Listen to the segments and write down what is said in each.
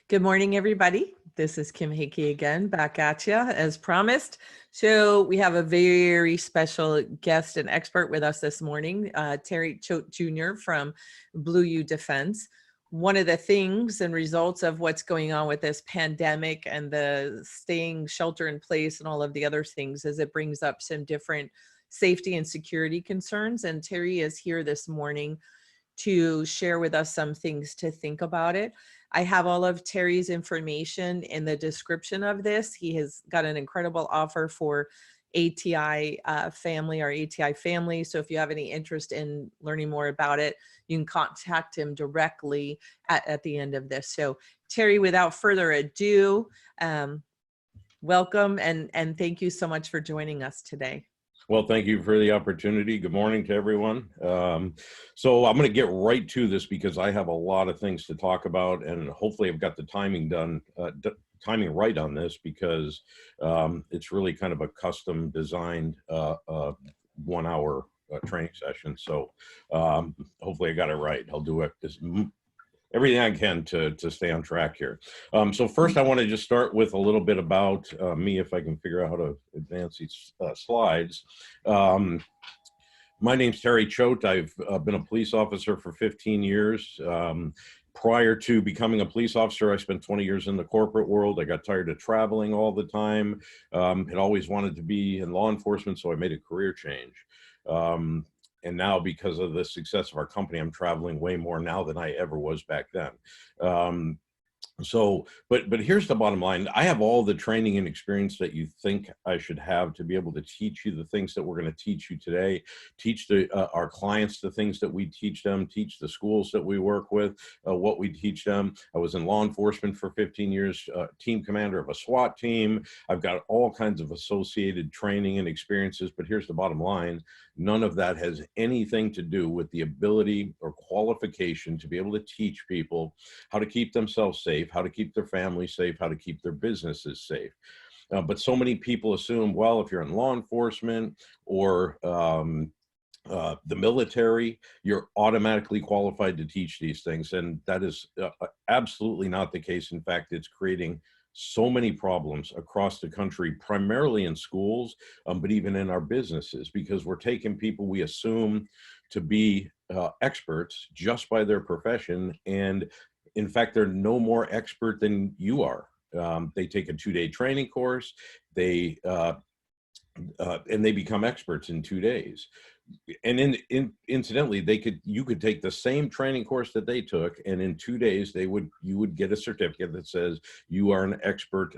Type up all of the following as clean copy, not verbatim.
Good morning, everybody. This is Kim Hickey again, back at you as promised. So we have a very special guest and expert with us this morning, Terry Choate Jr. from Blue U Defense. One of the things and results of what's going on with this pandemic and the staying shelter in place and all of the other things is it brings up some different safety and security concerns. And Terry is here this morning to share with us some things to think about it. I have all of Terry's information in the description of this. He has got an incredible offer for ATI family or ATI family. So if you have any interest in learning more about it, you can contact him directly at the end of this. So Terry, without further ado, welcome and thank you so much for joining us today. Well, thank you for the opportunity. Good morning to everyone. So I'm going to get right to this because I have a lot of things to talk about, and hopefully I've got the timing timing right on this because it's really kind of a custom designed 1 hour training session. So hopefully I got it right. I'll do it everything I can to stay on track here. So first I want to just start with a little bit about me, if I can figure out how to advance these slides. My name's Terry Choate. I've been a police officer for 15 years. Prior to becoming a police officer, I spent 20 years in the corporate world. I got tired of traveling all the time. Had always wanted to be in law enforcement, so I made a career change. And now, because of the success of our company, I'm traveling way more now than I ever was back then. But here's the bottom line. I have all the training and experience that you think I should have to be able to teach you the things that we're going to teach you today, teach our clients the things that we teach them, teach the schools that we work with, what we teach them. I was in law enforcement for 15 years, team commander of a SWAT team. I've got all kinds of associated training and experiences, but here's the bottom line. None of that has anything to do with the ability or qualification to be able to teach people how to keep themselves safe, how to keep their families safe, how to keep their businesses safe. But so many people assume, well, if you're in law enforcement or the military, you're automatically qualified to teach these things. And that is absolutely not the case. In fact, it's creating so many problems across the country, primarily in schools, but even in our businesses, because we're taking people we assume to be experts just by their profession. And in fact, they're no more expert than you are. They take a 2-day training course, and they become experts in 2 days. And incidentally, you could take the same training course that they took, and in 2 days you would get a certificate that says you are an expert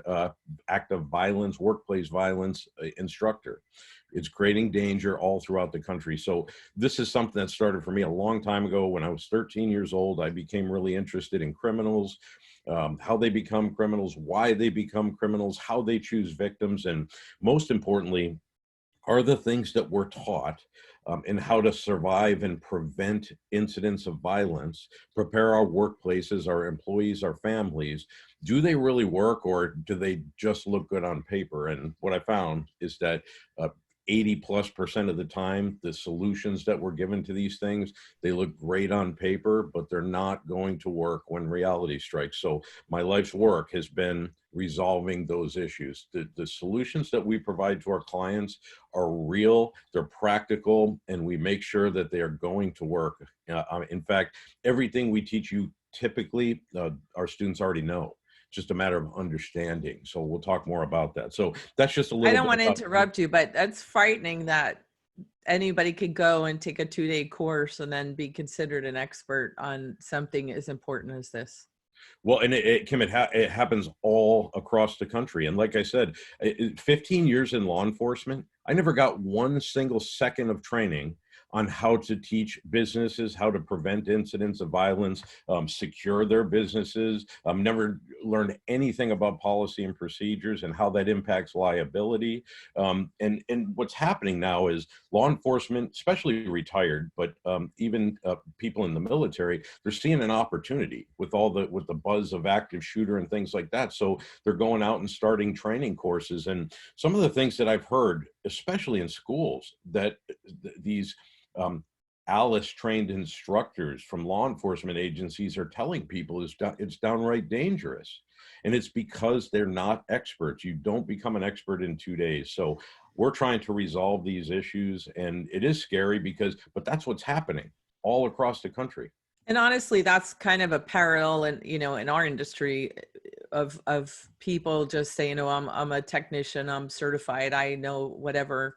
active violence, workplace violence instructor. It's creating danger all throughout the country. So this is something that started for me a long time ago. When I was 13 years old, I became really interested in criminals, how they become criminals, why they become criminals, how they choose victims, and most importantly, are the things that we're taught and how to survive and prevent incidents of violence, prepare our workplaces, our employees, our families. Do they really work, or do they just look good on paper? And what I found is that 80+% of the time, the solutions that were given to these things, they look great on paper, but they're not going to work when reality strikes. So my life's work has been resolving those issues. The solutions that we provide to our clients are real, they're practical, and we make sure that they are going to work. In fact, everything we teach you typically, our students already know. Just a matter of understanding. So we'll talk more about that. So that's just a little bit. I don't want to interrupt you, but that's frightening that anybody could go and take a 2-day course and then be considered an expert on something as important as this. Well, and Kim, it happens all across the country. And like I said, 15 years in law enforcement, I never got 1 single second of training on how to teach businesses, how to prevent incidents of violence, secure their businesses. Never learned anything about policy and procedures and how that impacts liability. And what's happening now is law enforcement, especially retired, but even people in the military, they're seeing an opportunity with with the buzz of active shooter and things like that. So they're going out and starting training courses. And some of the things that I've heard, especially in schools, that these Alice trained instructors from law enforcement agencies are telling people it's downright dangerous. And it's because they're not experts. You don't become an expert in 2 days. So we're trying to resolve these issues, and it is scary but that's what's happening all across the country. And honestly, that's kind of a parallel in, in our industry of people just saying, oh, I'm a technician, I'm certified, I know whatever.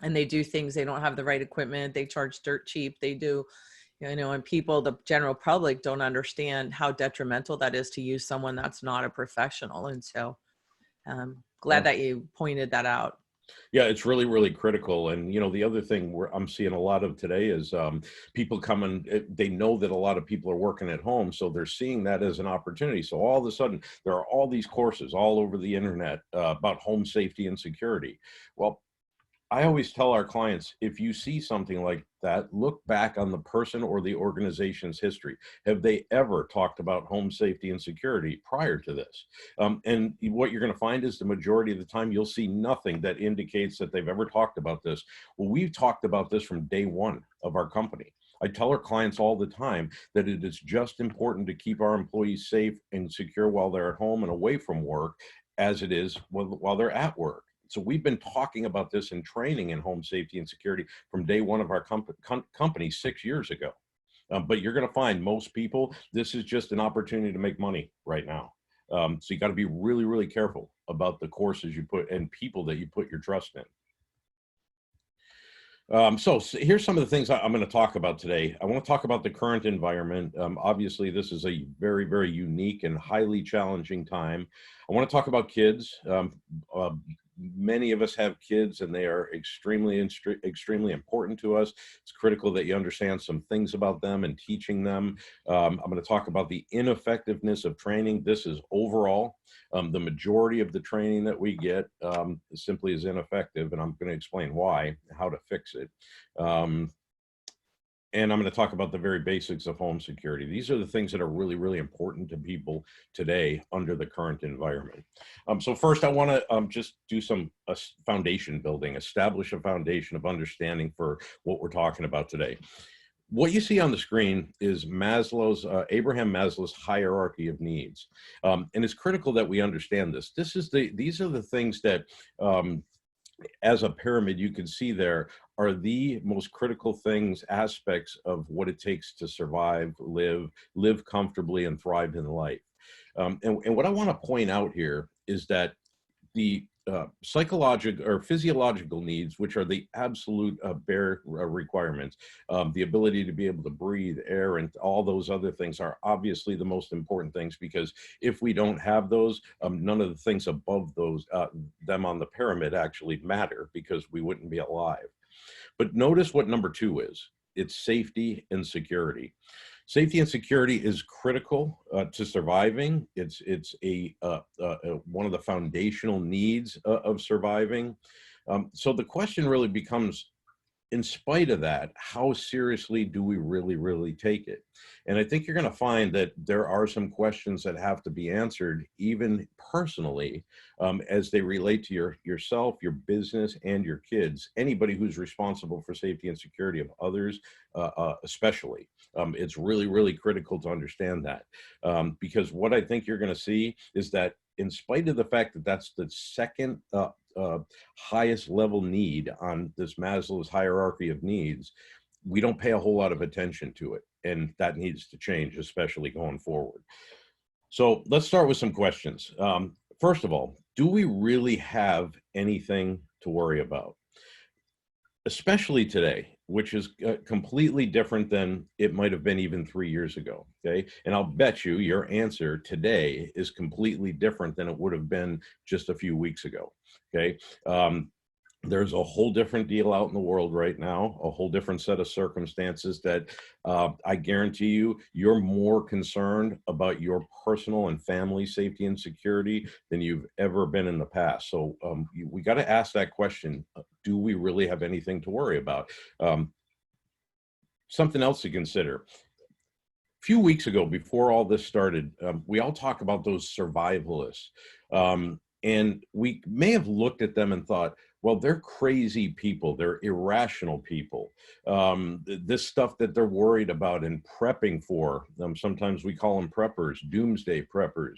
And they do things, they don't have the right equipment, they charge dirt cheap, they do, and people, the general public, don't understand how detrimental that is to use someone that's not a professional. And so glad that you pointed that out. Yeah, it's really, really critical. And, the other thing I'm seeing a lot of today is people come and they know that a lot of people are working at home. So they're seeing that as an opportunity. So all of a sudden, there are all these courses all over the internet about home safety and security. Well, I always tell our clients, if you see something like that, look back on the person or the organization's history. Have they ever talked about home safety and security prior to this? And what you're going to find is the majority of the time, you'll see nothing that indicates that they've ever talked about this. Well, we've talked about this from day one of our company. I tell our clients all the time that it is just important to keep our employees safe and secure while they're at home and away from work as it is while they're at work. So we've been talking about this in training in home safety and security from day one of our company 6 years ago. But you're going to find most people, this is just an opportunity to make money right now. So you got to be really, really careful about the courses you put and people that you put your trust in. So here's some of the things I'm going to talk about today. I want to talk about the current environment. Obviously, this is a very, very unique and highly challenging time. I want to talk about kids. Many of us have kids, and they are extremely important to us. It's critical that you understand some things about them and teaching them. I'm going to talk about the ineffectiveness of training. This is overall. The majority of the training that we get simply is ineffective, and I'm going to explain why, how to fix it. And I'm going to talk about the very basics of home security. These are the things that are really, really important to people today under the current environment. So first, I want to just do some foundation building, establish a foundation of understanding for what we're talking about today. What you see on the screen is Abraham Maslow's hierarchy of needs. And it's critical that we understand this. These are the things that, as a pyramid, you can see there are the most critical aspects of what it takes to survive, live comfortably, and thrive in life. And what I want to point out here is that the psychological or physiological needs, which are the absolute bare requirements, the ability to be able to breathe air and all those other things are obviously the most important things, because if we don't have those, none of the things above them on the pyramid actually matter, because we wouldn't be alive. But notice what number 2 is. It's safety and security. Safety and security is critical to surviving. It's one of the foundational needs of surviving. So the question really becomes, in spite of that, how seriously do we really, really take it? And I think you're going to find that there are some questions that have to be answered, even personally, as they relate to yourself, your business, and your kids. Anybody who's responsible for safety and security of others, especially. It's really, really critical to understand that, because what I think you're going to see is that, in spite of the fact that that's the second highest level need on this Maslow's hierarchy of needs, we don't pay a whole lot of attention to it. And that needs to change, especially going forward. So let's start with some questions. First of all, do we really have anything to worry about? Especially today, which is completely different than it might have been even 3 years ago, okay? And I'll bet you your answer today is completely different than it would have been just a few weeks ago, okay? There's a whole different deal out in the world right now, a whole different set of circumstances that I guarantee you're more concerned about your personal and family safety and security than you've ever been in the past. So we got to ask that question, do we really have anything to worry about? Something else to consider. A few weeks ago, before all this started, we all talk about those survivalists. And we may have looked at them and thought, Well, they're crazy people. They're irrational people. This stuff that they're worried about and prepping for, sometimes we call them preppers, doomsday preppers,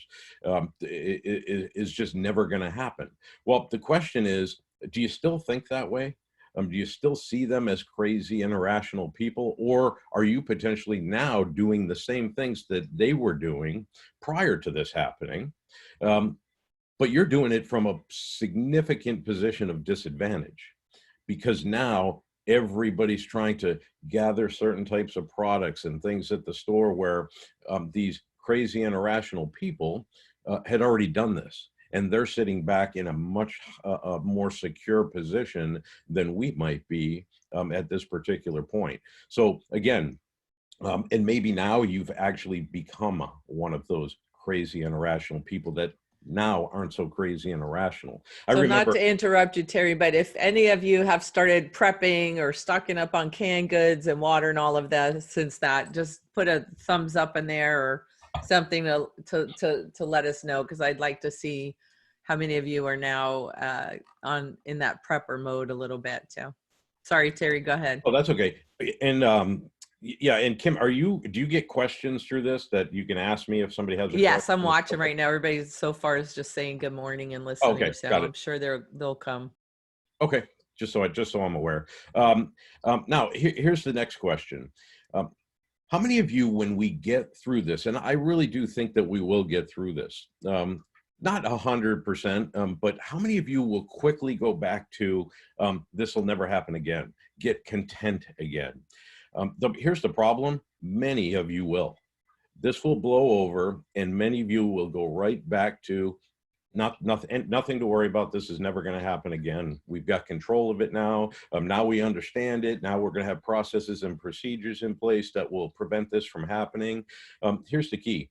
is just never going to happen. Well, the question is, do you still think that way? Do you still see them as crazy and irrational people, or are you potentially now doing the same things that they were doing prior to this happening? Um, but you're doing it from a significant position of disadvantage because now everybody's trying to gather certain types of products and things at the store where these crazy and irrational people had already done this. And they're sitting back in a much more secure position than we might be at this particular point. So again, and maybe now you've actually become one of those crazy and irrational people that now aren't so crazy and irrational. I So not remember. to interrupt you, Terry, but if any of you have started prepping or stocking up on canned goods and water and all of that since that, just put a thumbs up in there or something to let us know, because I'd like to see how many of you are now in that prepper mode a little bit. So sorry, Terry, go ahead. Oh, that's okay. And yeah, and Kim, do you get questions through this that you can ask me if somebody has a question? Yes, I'm watching right now. Everybody so far is just saying good morning and listening. Okay, So got it. I'm sure they'll come. Okay, just so I'm aware. Now here's the next question. How many of you, when we get through this, and I really do think that we will get through this, not 100%, but how many of you will quickly go back to this will never happen again, get content again? Here's the problem. Many of you will. This will blow over, and many of you will go right back to nothing to worry about. This is never going to happen again. We've got control of it now. Now we understand it. Now we're going to have processes and procedures in place that will prevent this from happening. Here's the key.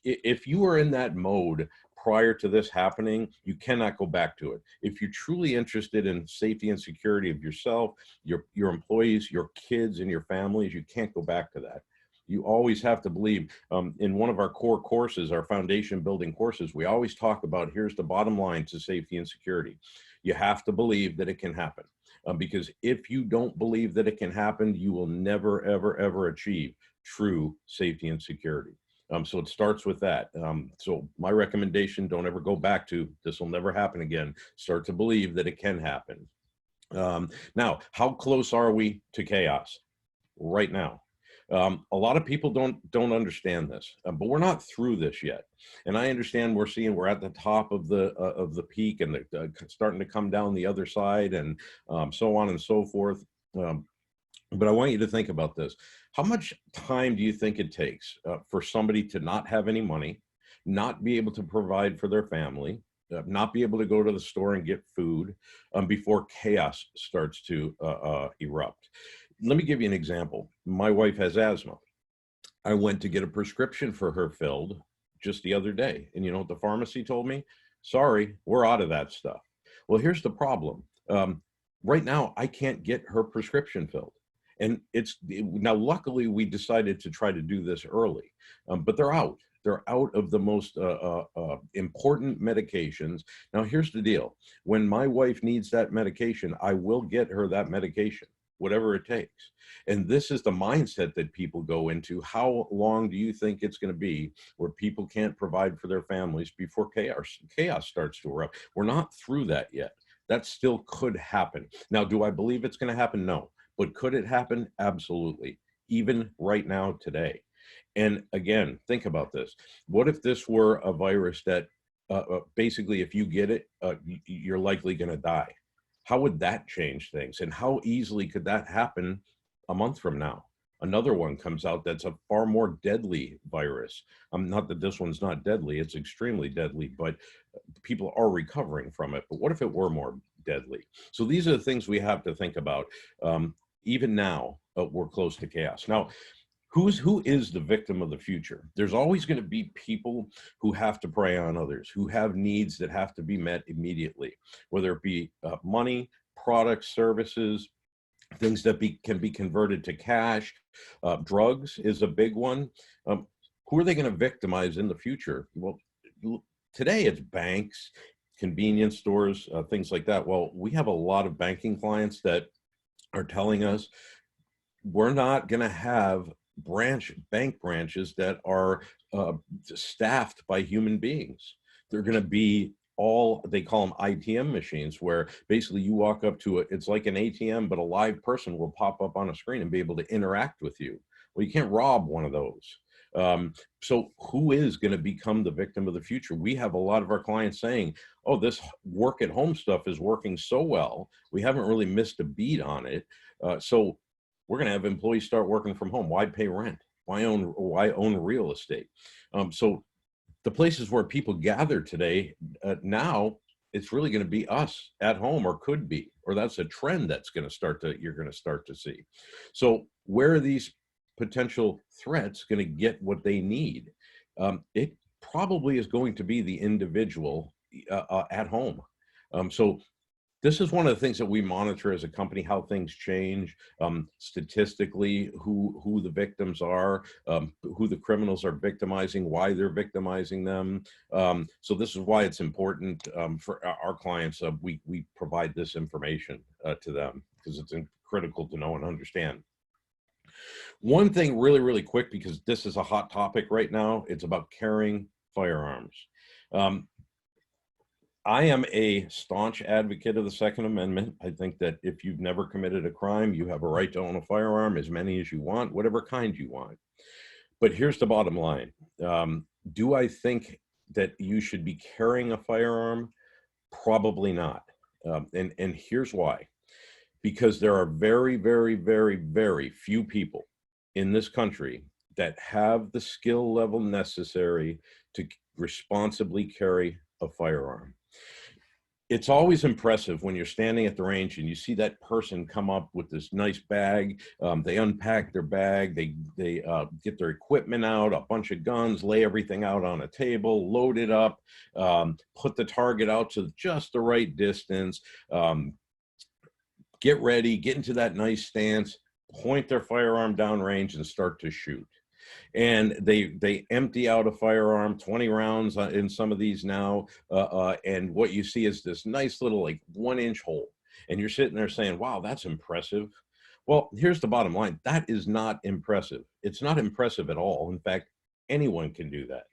If you are in that mode prior to this happening, you cannot go back to it. If you're truly interested in safety and security of yourself, your employees, your kids, and your families, you can't go back to that. You always have to believe. In one of our core courses, our foundation building courses, we always talk about, here's the bottom line to safety and security. You have to believe that it can happen. Because if you don't believe that it can happen, you will never, ever, ever achieve true safety and security. So it starts with that. So my recommendation, don't ever go back to this will never happen again. Start to believe that it can happen. Now, how close are we to chaos right now? A lot of people don't understand this, but we're not through this yet. And I understand we're at the top of the peak, and they're starting to come down the other side, and so on and so forth. But I want you to think about this. How much time do you think it takes for somebody to not have any money, not be able to provide for their family, not be able to go to the store and get food before chaos starts to erupt? Let me give you an example. My wife has asthma. I went to get a prescription for her filled just the other day. And you know what the pharmacy told me? Sorry, we're out of that stuff. Well, here's the problem. Right now, I can't get her prescription filled. And now, luckily, we decided to try to do this early, but they're out. They're out of the most important medications. Now, here's the deal. When my wife needs that medication, I will get her that medication, whatever it takes. And this is the mindset that people go into. How long do you think it's going to be where people can't provide for their families before chaos starts to erupt? We're not through that yet. That still could happen. Now, do I believe it's going to happen? No. But could it happen? Absolutely. Even right now, today. And again, think about this. What if this were a virus that basically, if you get it, you're likely going to die? How would that change things? And how easily could that happen a month from now? Another one comes out that's a far more deadly virus. Not that this one's not deadly, it's extremely deadly, but people are recovering from it. But what if it were more deadly? So these are the things we have to think about. Even now, we're close to chaos. Now, who is the victim of the future? There's always going to be people who have to prey on others, who have needs that have to be met immediately, whether it be money, products, services, things that can be converted to cash. Drugs is a big one. Who are they going to victimize in the future? Well, today it's banks, convenience stores, things like that. Well, we have a lot of banking clients that are telling us we're not going to have bank branches that are staffed by human beings. They're going to be all, they call them ITM machines, where basically you walk up to it, it's like an ATM, but a live person will pop up on a screen and be able to interact with you. Well, you can't rob one of those. So who is going to become the victim of the future? We have a lot of our clients saying, oh, this work at home stuff is working so well, we haven't really missed a beat on it. So we're going to have employees start working from home. Why pay rent? Why own real estate? So the places where people gather today, now it's really going to be us at home, or could be, or that's a trend that's going to you're going to start to see. So where are these potential threats going to get what they need? It probably is going to be the individual at home. So this is one of the things that we monitor as a company, how things change, statistically, who the victims are, who the criminals are victimizing, why they're victimizing them. So this is why it's important for our clients. We provide this information to them because it's critical to know and understand. One thing really, really quick, because this is a hot topic right now, it's about carrying firearms. I am a staunch advocate of the Second Amendment. I think that if you've never committed a crime, you have a right to own a firearm, as many as you want, whatever kind you want. But here's the bottom line. Do I think that you should be carrying a firearm? Probably not. And here's why. Because there are very, very, very, very few people in this country that have the skill level necessary to responsibly carry a firearm. It's always impressive when you're standing at the range and you see that person come up with this nice bag. They unpack their bag, they get their equipment out, a bunch of guns, lay everything out on a table, load it up, put the target out to just the right distance, get ready, get into that nice stance, point their firearm downrange and start to shoot. And they empty out a firearm, 20 rounds in some of these now, and what you see is this nice little like 1-inch hole. And you're sitting there saying, wow, that's impressive. Well, here's the bottom line. That is not impressive. It's not impressive at all. In fact, anyone can do that.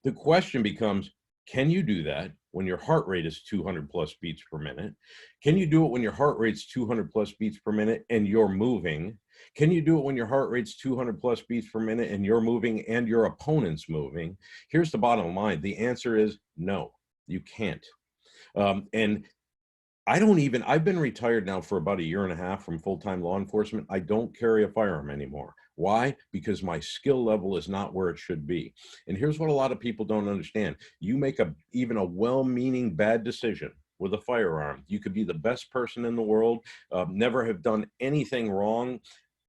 The question becomes, can you do that when your heart rate is 200 plus beats per minute? Can you do it when your heart rate's 200 plus beats per minute and you're moving? Can you do it when your heart rate's 200 plus beats per minute and you're moving and your opponent's moving? Here's the bottom line. The answer is no, you can't. And I've been retired now for about 1.5 years from full-time law enforcement. I don't carry a firearm anymore. Why? Because my skill level is not where it should be. And here's what a lot of people don't understand. You make even a well-meaning bad decision with a firearm. You could be the best person in the world, never have done anything wrong.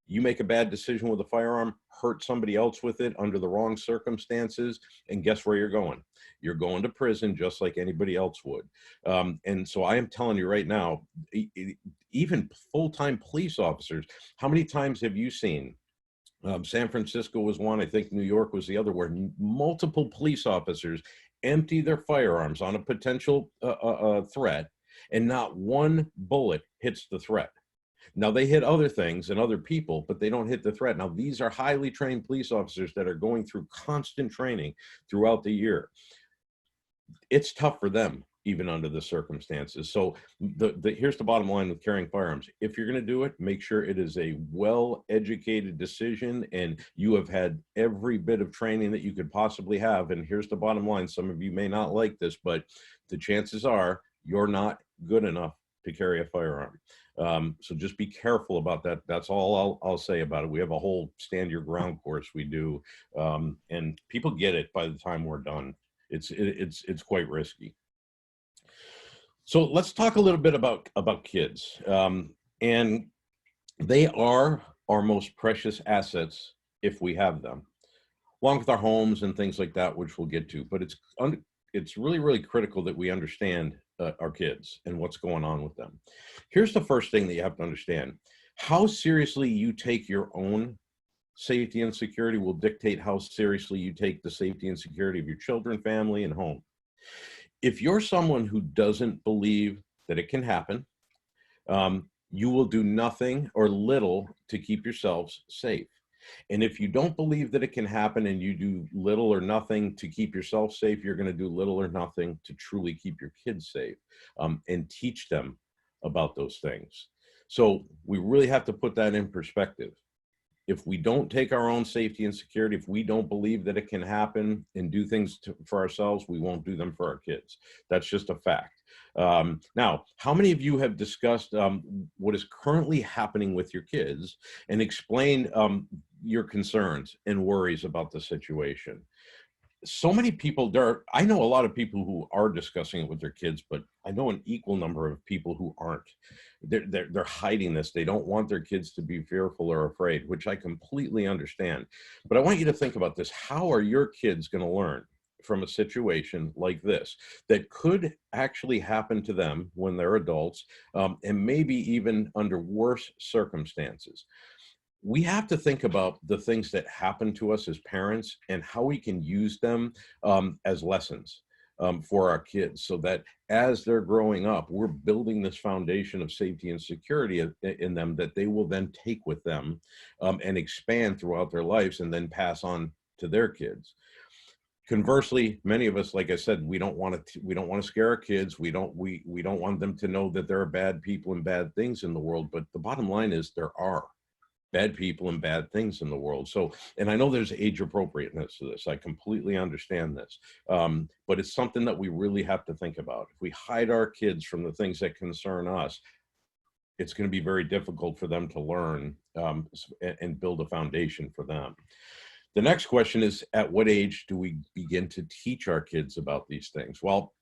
You make a bad decision with a firearm, hurt somebody else with it under the wrong circumstances, and guess where you're going? You're going to prison just like anybody else would. And so I am telling you right now, even full-time police officers, how many times have you seen, San Francisco was one, I think New York was the other, where multiple police officers empty their firearms on a potential threat, and not one bullet hits the threat. Now, they hit other things and other people, but they don't hit the threat. Now, these are highly trained police officers that are going through constant training throughout the year. It's tough for them, even under the circumstances. So here's the bottom line with carrying firearms. If you're going to do it, make sure it is a well-educated decision and you have had every bit of training that you could possibly have. And here's the bottom line. Some of you may not like this, but the chances are you're not good enough to carry a firearm. So just be careful about that. That's all I'll say about it. We have a whole stand your ground course we do, and people get it by the time we're done. It's quite risky. So let's talk a little bit about kids, and they are our most precious assets if we have them, along with our homes and things like that, which we'll get to. But it's really, really critical that we understand our kids and what's going on with them. Here's the first thing that you have to understand. How seriously you take your own safety and security will dictate how seriously you take the safety and security of your children, family, and home. If you're someone who doesn't believe that it can happen, you will do nothing or little to keep yourselves safe. And if you don't believe that it can happen and you do little or nothing to keep yourself safe, you're going to do little or nothing to truly keep your kids safe, and teach them about those things. So we really have to put that in perspective. If we don't take our own safety and security, if we don't believe that it can happen and do things for ourselves, we won't do them for our kids. That's just a fact. Now, how many of you have discussed what is currently happening with your kids and explain your concerns and worries about the situation? So many people I know a lot of people who are discussing it with their kids, but I know an equal number of people who aren't. They're hiding this. They don't want their kids to be fearful or afraid, which I completely understand. But I want you to think about this. How are your kids going to learn from a situation like this that could actually happen to them when they're adults, and maybe even under worse circumstances? We have to think about the things that happen to us as parents and how we can use them as lessons for our kids, so that as they're growing up, we're building this foundation of safety and security in them that they will then take with them and expand throughout their lives and then pass on to their kids. Conversely, many of us, like I said, we don't want to scare our kids. We don't want them to know that there are bad people and bad things in the world. But the bottom line is there are bad people and bad things in the world. So, and I know there's age appropriateness to this. I completely understand this. But it's something that we really have to think about. If we hide our kids from the things that concern us, it's going to be very difficult for them to learn and build a foundation for them. The next question is, at what age do we begin to teach our kids about these things? Well,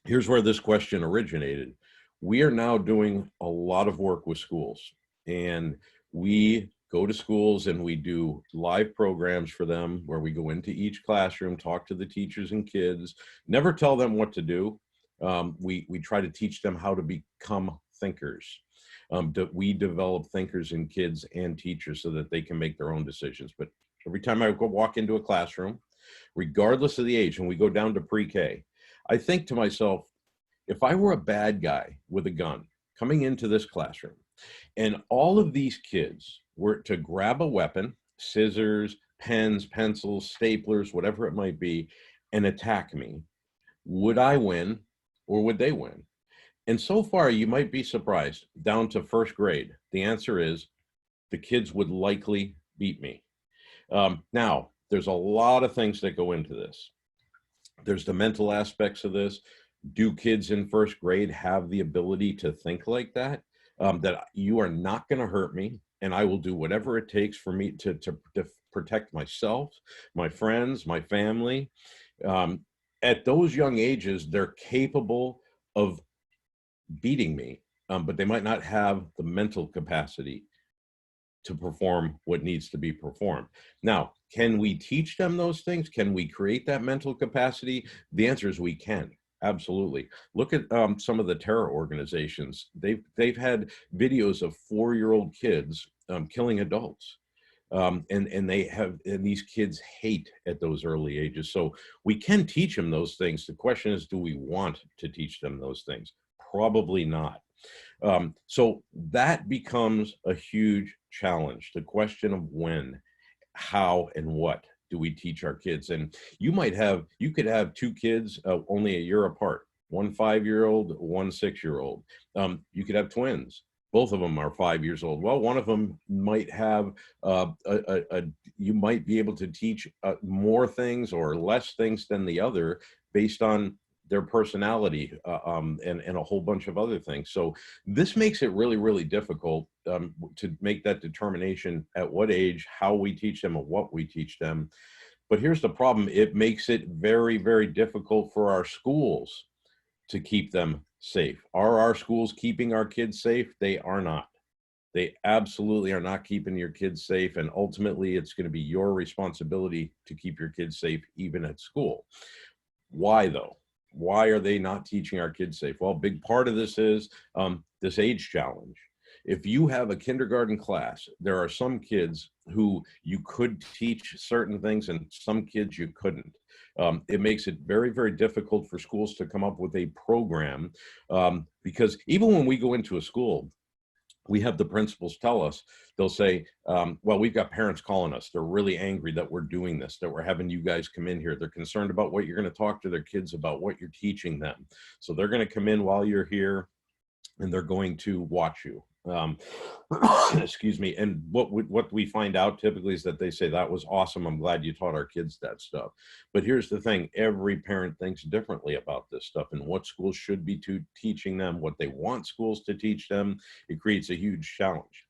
here's where this question originated. We are now doing a lot of work with schools, and we go to schools and we do live programs for them where we go into each classroom, talk to the teachers and kids, never tell them what to do. We try to teach them how to become thinkers. We develop thinkers in kids and teachers so that they can make their own decisions. But every time I walk into a classroom, regardless of the age, and we go down to pre-K, I think to myself, if I were a bad guy with a gun coming into this classroom, and all of these kids were to grab a weapon, scissors, pens, pencils, staplers, whatever it might be, and attack me, would I win or would they win? And so far, you might be surprised, down to first grade, the answer is the kids would likely beat me. Now, there's a lot of things that go into this. There's the mental aspects of this. Do kids in first grade have the ability to think like that? That you are not going to hurt me, and I will do whatever it takes for me to protect myself, my friends, my family. At those young ages, they're capable of beating me, but they might not have the mental capacity to perform what needs to be performed. Now, can we teach them those things? Can we create that mental capacity? The answer is we can. Absolutely. Look at some of the terror organizations. They've had videos of 4-year-old kids killing adults, and these kids hate at those early ages. So we can teach them those things. The question is, do we want to teach them those things? Probably not. So that becomes a huge challenge. The question of when, how, and what do we teach our kids? And you could have 2 kids only a year apart, one 5-year-old, one 6-year-old. You could have twins. Both of them are 5 years old. Well, one of them might have you might be able to teach more things or less things than the other based on their personality and a whole bunch of other things. So this makes it really, really difficult to make that determination at what age, how we teach them, and what we teach them. But here's the problem. It makes it very, very difficult for our schools to keep them safe. Are our schools keeping our kids safe? They are not. They absolutely are not keeping your kids safe. And ultimately, it's going to be your responsibility to keep your kids safe, even at school. Why, though? Why are they not teaching our kids safe? Well, a big part of this is this age challenge. If you have a kindergarten class, there are some kids who you could teach certain things and some kids you couldn't. It makes it very, very difficult for schools to come up with a program, because even when we go into a school, we have the principals tell us, they'll say, well, we've got parents calling us. They're really angry that we're doing this, that we're having you guys come in here. They're concerned about what you're going to talk to their kids about, what you're teaching them. So they're going to come in while you're here and they're going to watch you. Excuse me. And what we find out typically is that they say, that was awesome. I'm glad you taught our kids that stuff. But here's the thing. Every parent thinks differently about this stuff and what schools should be teaching them, what they want schools to teach them. It creates a huge challenge.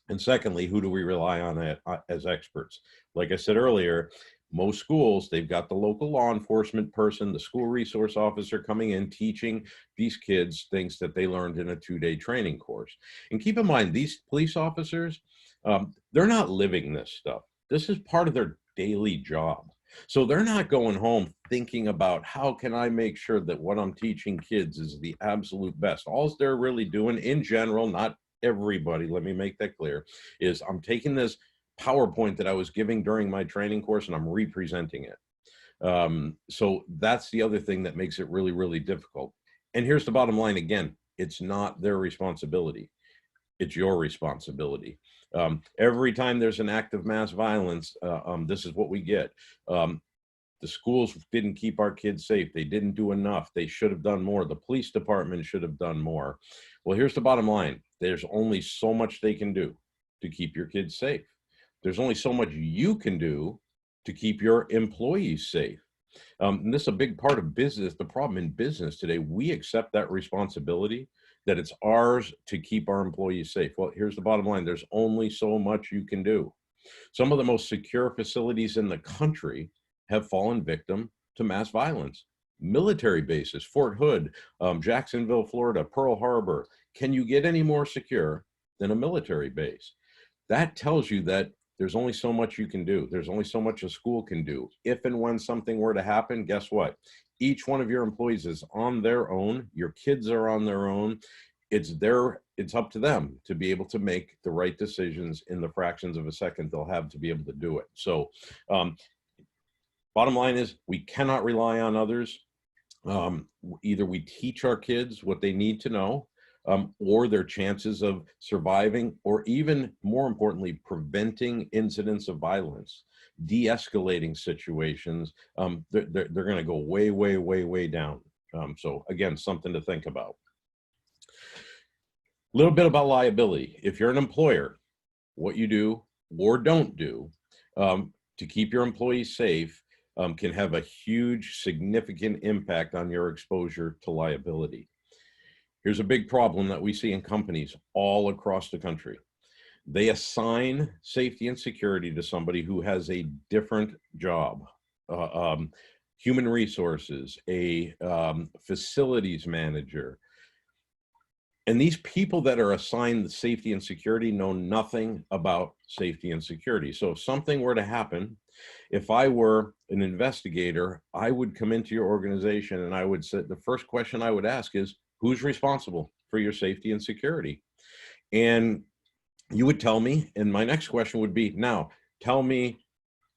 And secondly, who do we rely on as experts? Like I said earlier, most schools, they've got the local law enforcement person, the school resource officer coming in, teaching these kids things that they learned in a 2-day training course. And keep in mind, these police officers, they're not living this stuff. This is part of their daily job. So they're not going home thinking about how can I make sure that what I'm teaching kids is the absolute best. All they're really doing in general, not everybody, let me make that clear, is I'm taking this PowerPoint that I was giving during my training course and I'm representing it. So that's the other thing that makes it really, really difficult. And here's the bottom line again, it's not their responsibility. It's your responsibility. Every time there's an act of mass violence, this is what we get. The schools didn't keep our kids safe. They didn't do enough. They should have done more. The police department should have done more. Well, here's the bottom line. There's only so much they can do to keep your kids safe. There's only so much you can do to keep your employees safe. And this is a big part of business. The problem in business today, we accept that responsibility, that it's ours to keep our employees safe. Well, here's the bottom line. There's only so much you can do. Some of the most secure facilities in the country have fallen victim to mass violence. Military bases, Fort Hood, Jacksonville, Florida, Pearl Harbor. Can you get any more secure than a military base? That tells you that there's only so much you can do. There's only so much a school can do. If and when something were to happen, guess what? Each one of your employees is on their own. Your kids are on their own. It's up to them to be able to make the right decisions in the fractions of a second they'll have to be able to do it. So bottom line is we cannot rely on others. Either we teach our kids what they need to know, or their chances of surviving, or even more importantly, preventing incidents of violence, de-escalating situations, they're going to go way, way, way, way down. So again, something to think about. A little bit about liability. If you're an employer, what you do or don't do to keep your employees safe can have a huge, significant impact on your exposure to liability. Here's a big problem that we see in companies all across the country. They assign safety and security to somebody who has a different job, human resources, a facilities manager. And these people that are assigned the safety and security know nothing about safety and security. So if something were to happen, if I were an investigator, I would come into your organization and I would say, the first question I would ask is, who's responsible for your safety and security? And you would tell me, and my next question would be, now, tell me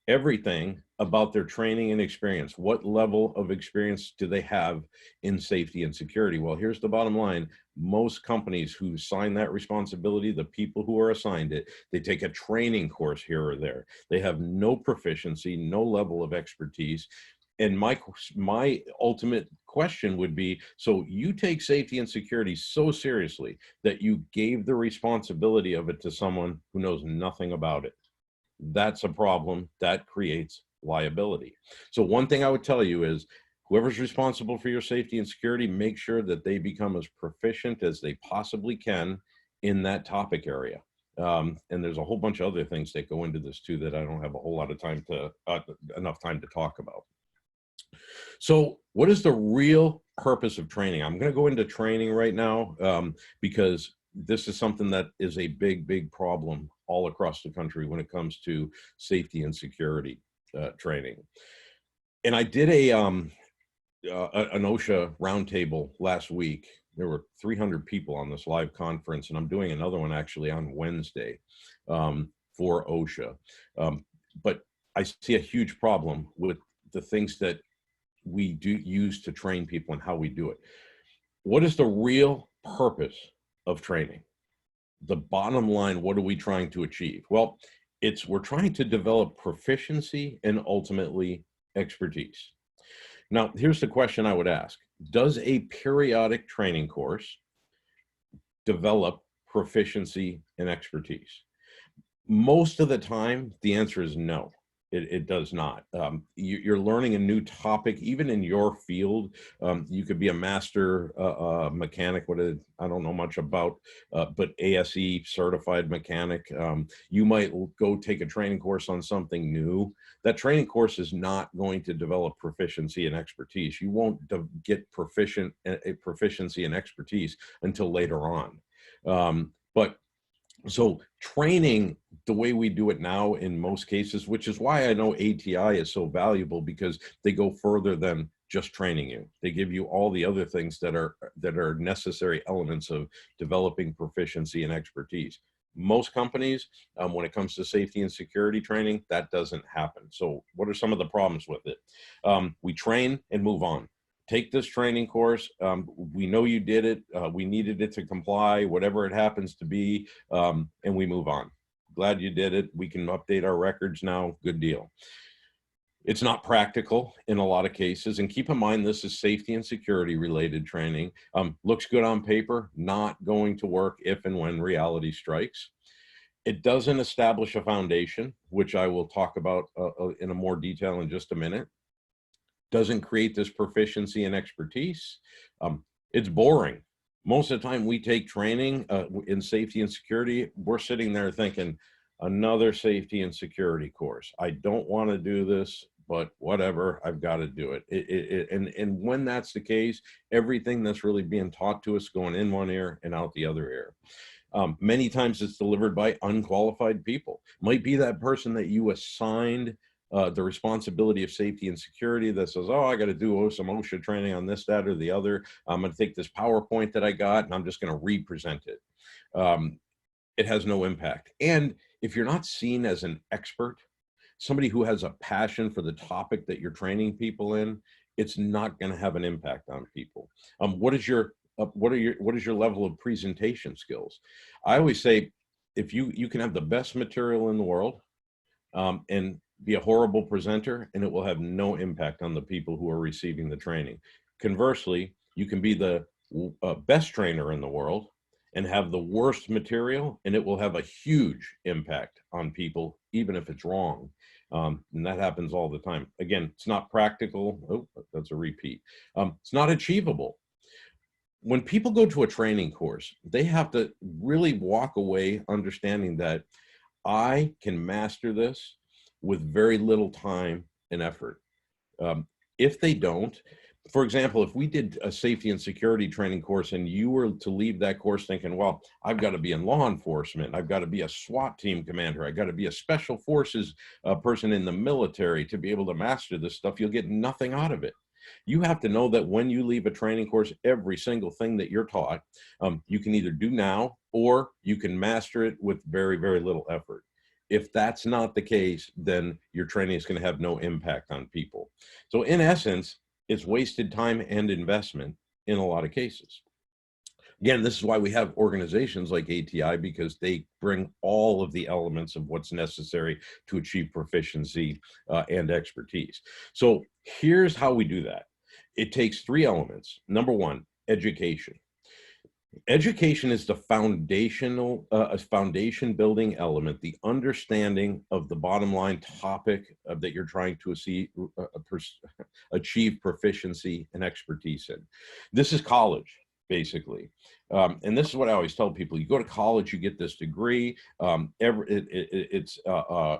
everything about their training and experience. What level of experience do they have in safety and security? Well, here's the bottom line. Most companies who sign that responsibility, the people who are assigned it, they take a training course here or there. They have no proficiency, no level of expertise. And my ultimate question would be, so you take safety and security so seriously that you gave the responsibility of it to someone who knows nothing about it. That's a problem. That creates liability. So one thing I would tell you is, whoever's responsible for your safety and security, make sure that they become as proficient as they possibly can in that topic area. And there's a whole bunch of other things that go into this too that I don't have a whole lot of time to, enough time to talk about. So what is the real purpose of training? I'm going to go into training right now because this is something that is a big, big problem all across the country when it comes to safety and security training. And I did an OSHA roundtable last week there were 300 people on this live conference, and I'm doing another one actually on Wednesday for OSHA. But I see a huge problem with the things that we do use to train people and how we do it. What is the real purpose of training? The bottom line, what are we trying to achieve? Well, we're trying to develop proficiency and ultimately expertise. Now, here's the question I would ask. Does a periodic training course develop proficiency and expertise? Most of the time, the answer is no. It does not. You're learning a new topic, even in your field. You could be a master mechanic, I don't know much about, but ASE certified mechanic. You might go take a training course on something new. That training course is not going to develop proficiency and expertise. You won't get proficiency and expertise until later on. So training the way we do it now in most cases, which is why I know ATI is so valuable, because they go further than just training you. They give you all the other things that are necessary elements of developing proficiency and expertise. Most companies, when it comes to safety and security training, that doesn't happen. So what are some of the problems with it? We train and move on. Take this training course. We know you did it. We needed it to comply, whatever it happens to be, and we move on. Glad you did it. We can update our records now. Good deal. It's not practical in a lot of cases. And keep in mind, this is safety and security related training. Looks good on paper, not going to work if and when reality strikes. It doesn't establish a foundation, which I will talk about in a more detail in just a minute. Doesn't create this proficiency and expertise. It's boring. Most of the time we take training in safety and security, we're sitting there thinking, another safety and security course. I don't want to do this, but whatever, I've got to do it. And when that's the case, everything that's really being taught to us going in one ear and out the other ear. Many times it's delivered by unqualified people. Might be that person that you assigned the responsibility of safety and security that says, oh, I got to do some OSHA training on this, that, or the other. I'm going to take this PowerPoint that I got and I'm just going to represent it. It has no impact. And if you're not seen as an expert, somebody who has a passion for the topic that you're training people in, it's not going to have an impact on people. What is your level of presentation skills? I always say, if you can have the best material in the world and be a horrible presenter, and it will have no impact on the people who are receiving the training. Conversely, you can be the best trainer in the world and have the worst material, and it will have a huge impact on people, even if it's wrong. And that happens all the time. Again, it's not practical. Oh, that's a repeat. It's not achievable. When people go to a training course, they have to really walk away understanding that I can master this with very little time and effort. If they don't, for example, if we did a safety and security training course and you were to leave that course thinking, well, I've got to be in law enforcement, I've got to be a SWAT team commander, I've got to be a special forces person in the military to be able to master this stuff, you'll get nothing out of it. You have to know that when you leave a training course, every single thing that you're taught, you can either do now or you can master it with very, very little effort. If that's not the case, then your training is going to have no impact on people. So in essence, it's wasted time and investment in a lot of cases. Again, this is why we have organizations like ATI, because they bring all of the elements of what's necessary to achieve proficiency and expertise. So here's how we do that. It takes three elements. Number one, education. Education is the foundational, foundation building element, the understanding of the bottom line topic that you're trying to achieve proficiency and expertise in. This is college, basically. And this is what I always tell people. You go to college, you get this degree. It's a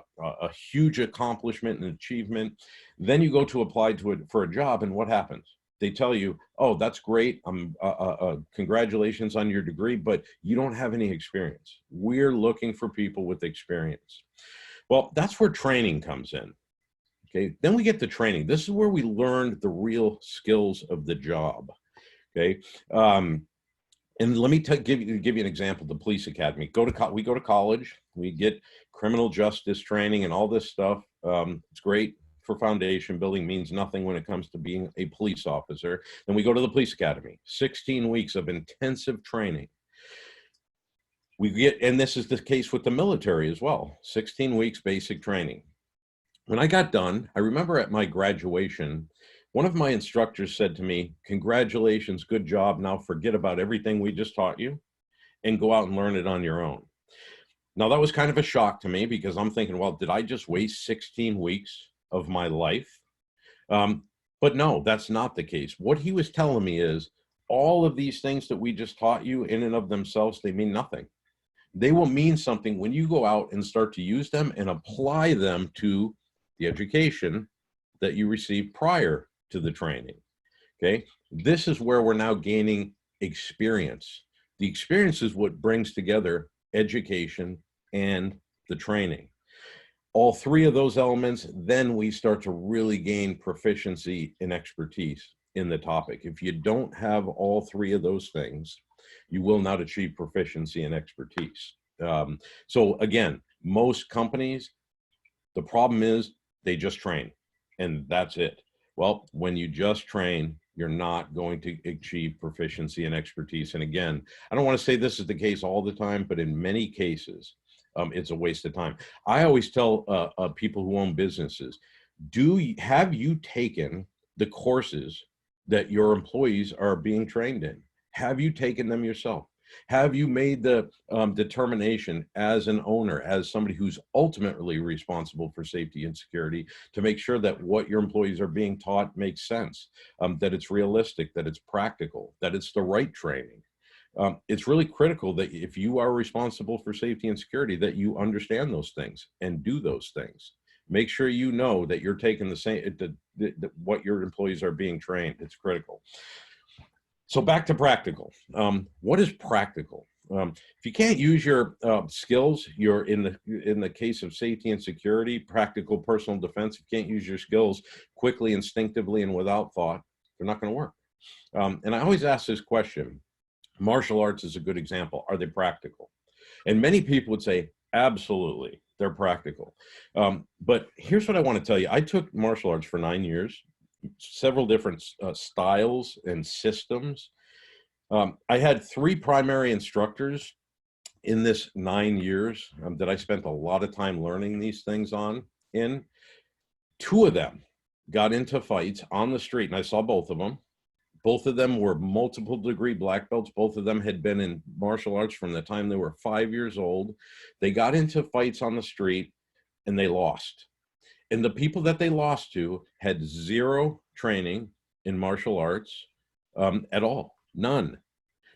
huge accomplishment and achievement. Then you go to apply to it for a job, and what happens? They tell you, oh, that's great. Congratulations on your degree, but you don't have any experience. We're looking for people with experience. Well, that's where training comes in. Okay, then we get to training. This is where we learn the real skills of the job. Okay, And let me give you an example. The police academy. We go to college. We get criminal justice training and all this stuff. It's great for foundation building. Means nothing when it comes to being a police officer. Then we go to the police academy. 16 weeks of intensive training. And this is the case with the military as well. 16 weeks basic training. When I got done, I remember at my graduation, one of my instructors said to me, "Congratulations, good job. Now forget about everything we just taught you and go out and learn it on your own." Now that was kind of a shock to me because I'm thinking, well, did I just waste 16 weeks of my life? But no, that's not the case. What he was telling me is all of these things that we just taught you in and of themselves, they mean nothing. They will mean something when you go out and start to use them and apply them to the education that you received prior to the training. Okay, this is where we're now gaining experience. The experience is what brings together education and the training. All three of those elements, then we start to really gain proficiency and expertise in the topic. If you don't have all three of those things, you will not achieve proficiency and expertise. So again, most companies, the problem is they just train and that's it. Well, when you just train, you're not going to achieve proficiency and expertise. And again, I don't want to say this is the case all the time, but in many cases, it's a waste of time. I always tell people who own businesses, have you taken the courses that your employees are being trained in? Have you taken them yourself? Have you made the determination as an owner, as somebody who's ultimately responsible for safety and security, to make sure that what your employees are being taught makes sense, that it's realistic, that it's practical, that it's the right training? It's really critical that if you are responsible for safety and security, that you understand those things and do those things. Make sure you know that you're taking the same, what your employees are being trained. It's critical. So back to practical. What is practical? If you can't use your skills, you're in the case of safety and security, practical personal defense. If you can't use your skills quickly, instinctively, and without thought, they're not going to work. And I always ask this question. Martial arts is a good example. Are they practical? And many people would say, absolutely, they're practical. But here's what I want to tell you. I took martial arts for 9 years. Several different styles and systems. I had 3 primary instructors in this 9 years that I spent a lot of time learning these things in. 2 of them got into fights on the street, and I saw both of them. Both of them were multiple degree black belts. Both of them had been in martial arts from the time they were 5 years old. They got into fights on the street and they lost. And the people that they lost to had 0 training in martial arts at all, none.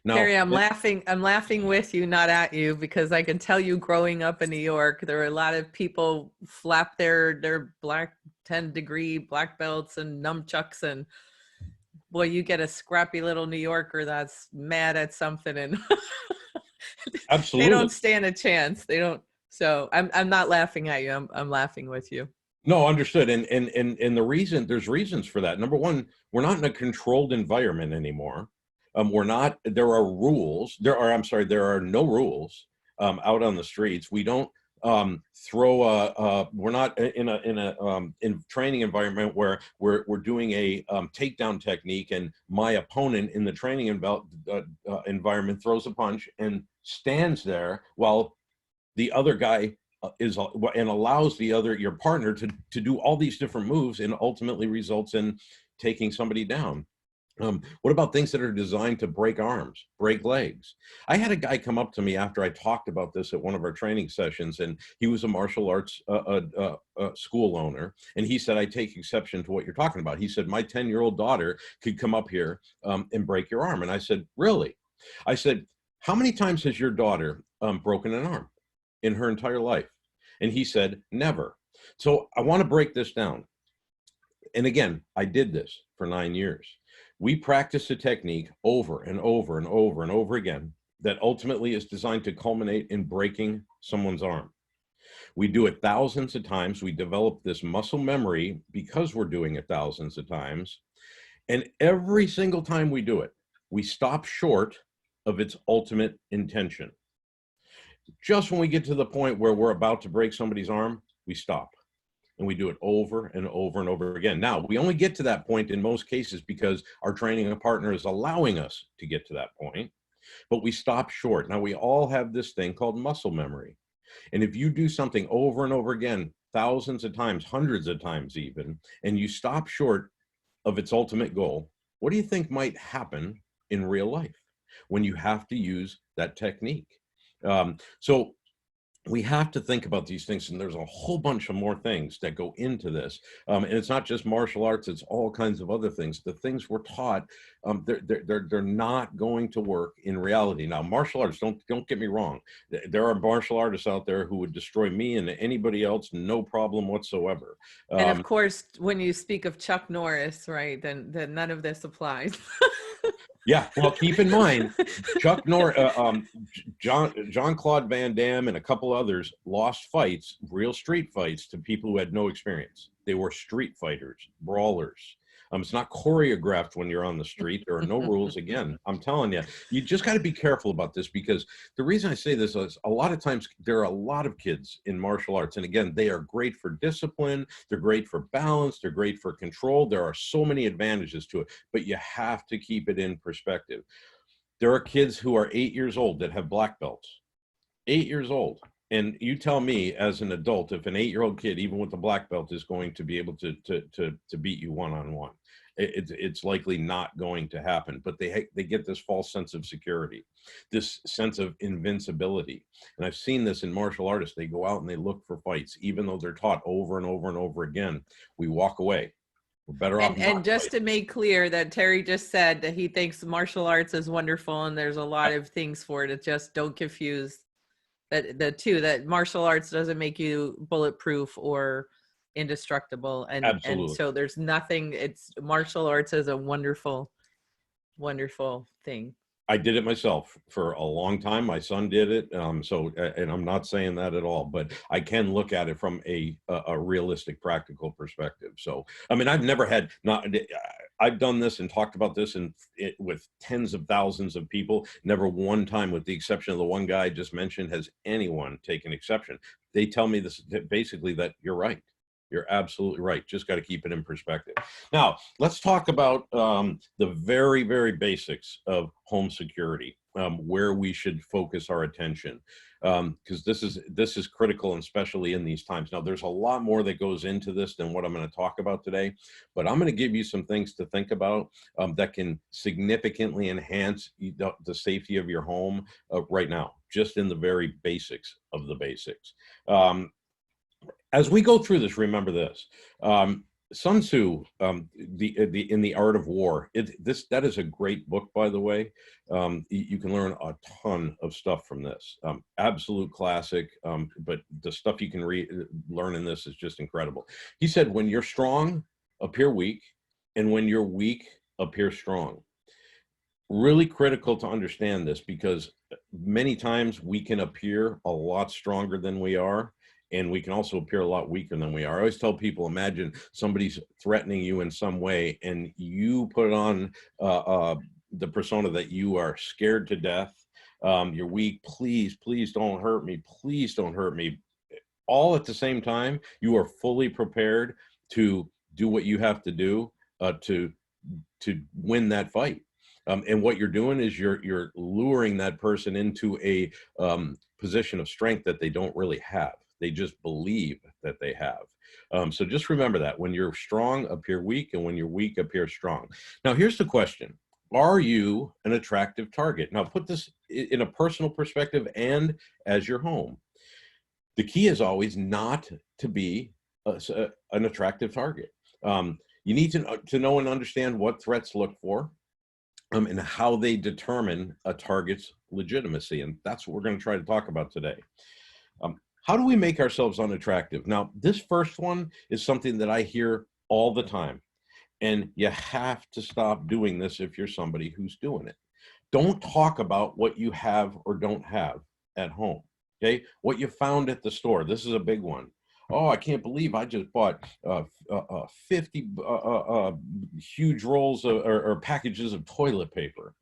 Now, Terry, I'm laughing with you, not at you, because I can tell you growing up in New York, there were a lot of people flap their black 10-degree black belts and nunchucks, and boy, you get a scrappy little New Yorker that's mad at something and absolutely, they don't stand a chance. They don't. So I'm not laughing at you. I'm laughing with you. No, understood. And there's reasons for that. Number one, we're not in a controlled environment anymore. There are rules. There are no rules out on the streets. We don't we're not in a training environment where we're doing a takedown technique and my opponent in the training environment throws a punch and stands there while the other guy and allows your partner to do all these different moves and ultimately results in taking somebody down. What about things that are designed to break arms, break legs? I had a guy come up to me after I talked about this at one of our training sessions, and he was a martial arts school owner, and he said, "I take exception to what you're talking about." He said, "My 10-year-old daughter could come up here and break your arm." And I said, "Really?" I said, "How many times has your daughter broken an arm in her entire life?" And he said, "Never." So I want to break this down. And again, I did this for 9 years. We practice a technique over and over and over and over again that ultimately is designed to culminate in breaking someone's arm. We do it thousands of times. We develop this muscle memory because we're doing it thousands of times. And every single time we do it, we stop short of its ultimate intention. Just when we get to the point where we're about to break somebody's arm, we stop. And we do it over and over and over again. Now, we only get to that point in most cases because our training partner is allowing us to get to that point, but we stop short. Now, we all have this thing called muscle memory. And if you do something over and over again, thousands of times, hundreds of times even, and you stop short of its ultimate goal, what do you think might happen in real life when you have to use that technique? So we have to think about these things, and there's a whole bunch of more things that go into this. And it's not just martial arts, it's all kinds of other things. The things we're taught, they're not going to work in reality. Now, martial arts, don't get me wrong. There are martial artists out there who would destroy me and anybody else, no problem whatsoever. And of course, when you speak of Chuck Norris, right, then none of this applies. Yeah, well, keep in mind, Chuck Norris, Jean-Claude Van Damme and a couple others lost fights, real street fights, to people who had no experience. They were street fighters, brawlers. It's not choreographed when you're on the street. There are no rules. Again, I'm telling you, you just got to be careful about this, because the reason I say this is a lot of times there are a lot of kids in martial arts. And again, they are great for discipline. They're great for balance. They're great for control. There are so many advantages to it, but you have to keep it in perspective. There are kids who are 8 years old that have black belts, 8 years old. And you tell me as an adult, if an 8-year-old kid, even with the black belt, is going to be able to beat you one-on-one, it's likely not going to happen. But they get this false sense of security, this sense of invincibility. And I've seen this in martial artists. They go out and they look for fights, even though they're taught over and over and over again. We walk away. We're better off. And just to make clear that Terry just said that he thinks martial arts is wonderful and there's a lot of things for it. Just don't confuse the two, that martial arts doesn't make you bulletproof or indestructible. And so there's nothing, it's martial arts is a wonderful, wonderful thing. I did it myself for a long time. My son did it. And I'm not saying that at all, but I can look at it from a realistic, practical perspective. So, I mean, I've done this and talked about this with tens of thousands of people. Never one time, with the exception of the one guy I just mentioned, has anyone taken exception. They tell me this basically, that you're right. You're absolutely right. Just got to keep it in perspective. Now, let's talk about the very, very basics of home security, where we should focus our attention, because this is critical, and especially in these times. Now, there's a lot more that goes into this than what I'm going to talk about today, but I'm going to give you some things to think about that can significantly enhance the safety of your home right now, just in the very basics of the basics. As we go through this, remember this. Sun Tzu, in the Art of War. That is a great book, by the way. You can learn a ton of stuff from this. Absolute classic. But the stuff you can learn in this is just incredible. He said, "When you're strong, appear weak, and when you're weak, appear strong." Really critical to understand this, because many times we can appear a lot stronger than we are. And we can also appear a lot weaker than we are. I always tell people, imagine somebody's threatening you in some way, and you put on the persona that you are scared to death. You're weak. Please, please don't hurt me. Please don't hurt me. All at the same time, you are fully prepared to do what you have to do to win that fight. And what you're doing is you're luring that person into a position of strength that they don't really have. They just believe that they have. So just remember that when you're strong, appear weak, and when you're weak, appear strong. Now, here's the question. Are you an attractive target? Now, put this in a personal perspective and as your home. The key is always not to be an attractive target. You need to know and understand what threats look for, and how they determine a target's legitimacy. And that's what we're going to try to talk about today. How do we make ourselves unattractive? Now, this first one is something that I hear all the time, and you have to stop doing this if you're somebody who's doing it. Don't talk about what you have or don't have at home, okay? What you found at the store. This is a big one. Oh, I can't believe I just bought 50 huge rolls or packages of toilet paper.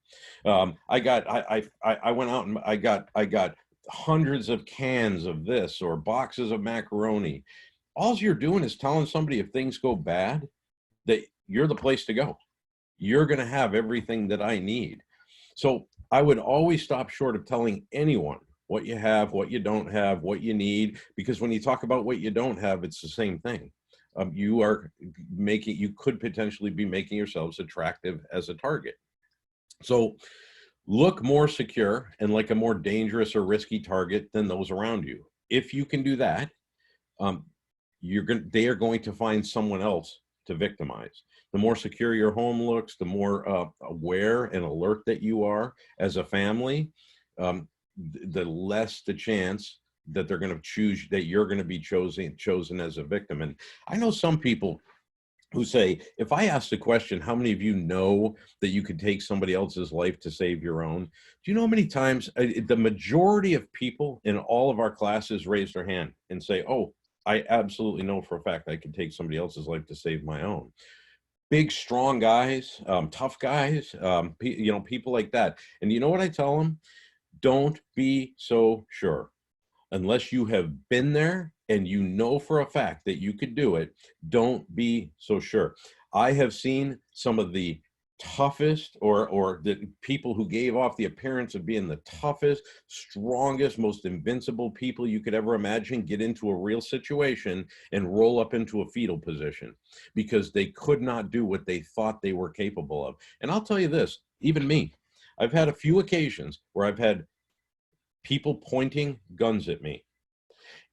I went out and I got hundreds of cans of this or boxes of macaroni. All you're doing is telling somebody if things go bad that you're the place to go. You're going to have everything that I need. So I would always stop short of telling anyone what you have, what you don't have, what you need, because when you talk about what you don't have, it's the same thing. You could potentially be making yourselves attractive as a target. So look more secure and like a more dangerous or risky target than those around you. If you can do that, um, they are going to find someone else to victimize. The more secure your home looks, the more aware and alert that you are as a family, the less the chance that they're going to choose, that you're going to be chosen as a victim. And I know some people who say, if I ask the question, how many of you know that you could take somebody else's life to save your own? Do you know how many times the majority of people in all of our classes raise their hand and say, oh, I absolutely know for a fact I could take somebody else's life to save my own. Big, strong guys, tough guys, people like that. And you know what I tell them? Don't be so sure. Unless you have been there and you know for a fact that you could do it, don't be so sure. I have seen some of the toughest or the people who gave off the appearance of being the toughest, strongest, most invincible people you could ever imagine get into a real situation and roll up into a fetal position because they could not do what they thought they were capable of. And I'll tell you this, even me, I've had a few occasions where I've had people pointing guns at me.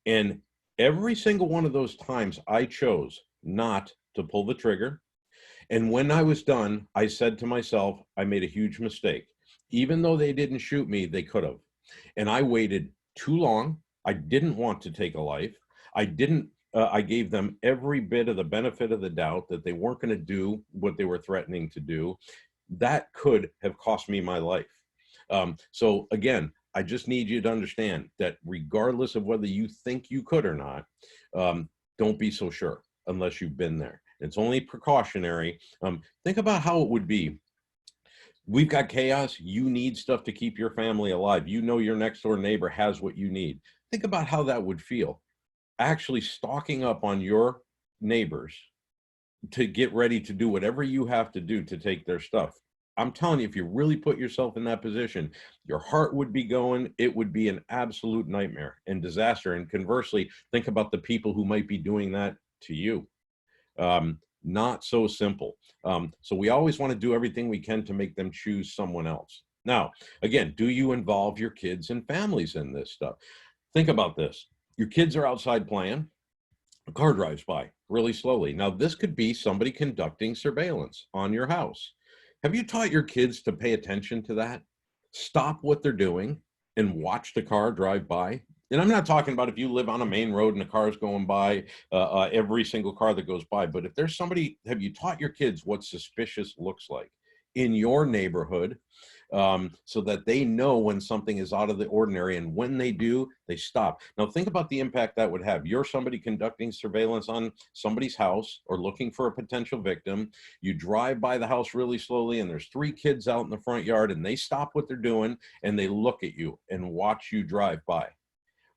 And every single one of those times I chose not to pull the trigger. And when I was done, I said to myself, I made a huge mistake. Even though they didn't shoot me, they could have. And I waited too long. I didn't want to take a life. I gave them every bit of the benefit of the doubt that they weren't going to do what they were threatening to do. That could have cost me my life. So again, I just need you to understand that regardless of whether you think you could or not, don't be so sure unless you've been there. It's only precautionary. Think about how it would be. We've got chaos. You need stuff to keep your family alive. You know your next door neighbor has what you need. Think about how that would feel. Actually stocking up on your neighbors to get ready to do whatever you have to do to take their stuff. I'm telling you, if you really put yourself in that position, your heart would be going. It would be an absolute nightmare and disaster. And conversely, think about the people who might be doing that to you. Not so simple. So we always want to do everything we can to make them choose someone else. Now, again, do you involve your kids and families in this stuff? Think about this. Your kids are outside playing. A car drives by really slowly. Now, this could be somebody conducting surveillance on your house. Have you taught your kids to pay attention to that? Stop what they're doing and watch the car drive by. And I'm not talking about if you live on a main road and a car is going by, every single car that goes by. But if there's somebody, have you taught your kids what suspicious looks like in your neighborhood, so that they know when something is out of the ordinary, and when they do, they stop. Now think about the impact that would have. You're somebody conducting surveillance on somebody's house or looking for a potential victim. You drive by the house really slowly and there's 3 kids out in the front yard and they stop what they're doing and they look at you and watch you drive by.